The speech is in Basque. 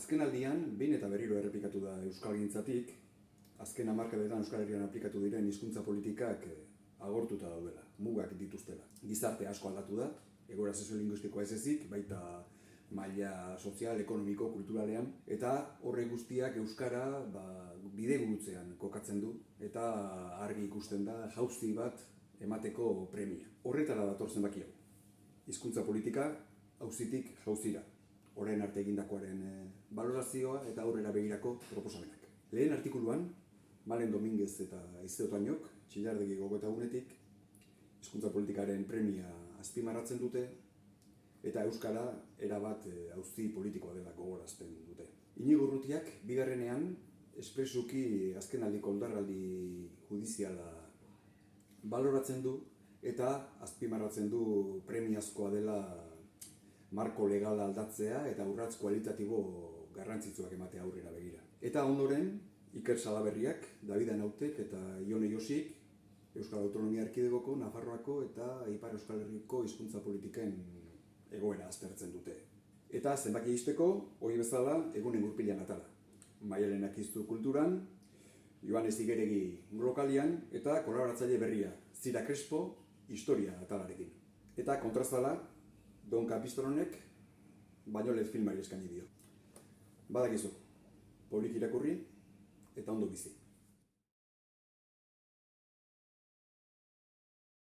Azkenaldian, behin eta berriro errepikatu da euskalgintzatik, azken hamarkadetan Euskal Herrian aplikatu diren hizkuntza politikak agortuta daudela, mugak dituztela. Gizarte asko aldatu da, egoera soziolinguistikoa ez ezik, baita maila sozial, ekonomiko, kulturalean, eta horrek guztiak euskara bidegurutzean kokatzen du, eta argi ikusten da jauzi bat emateko premia. Horretara dator zenbaki hau. Hizkuntza politika auzitik jauzira. Orain arte egindakoaren balorazioa eta aurrera begirako proposamenak. Lehen artikuluan, Malen Dominguez eta Aizeo Otañok, Txillardegi Gogoetagunetik, hizkuntza politikaren premia azpimarratzen dute, eta euskara erabat auzi politikoa dela gogorazten dute. Inigo Urrutiak, bigarrenean, espresuki azkenaldiko oldarraldi judiziala baloratzen du, eta azpimarratzen du premiazkoa dela marko legala aldatzea eta urrats kualitatibo garrantzitsuak ematea aurrera begira. Eta ondoren, Iker Salaberriak, David Anautek eta Ione Josik, Euskal Autonomia Erkidegoko, Nafarroako eta Ipar Euskal Herriko hizkuntza politiken egoera aztertzen dute. Eta zenbaki izteko, hori bezala, egunen gurpilean atala. Maialen Akiztu kulturan, Joanes Igeregi glokalian eta kolaboratzaile berria, Zira Crespo, historia atalarekin. Eta kontrastala, Don Capistronek Bañolet filmari eskaini dio. Badakizu, poliki irakurri eta ondo bizi.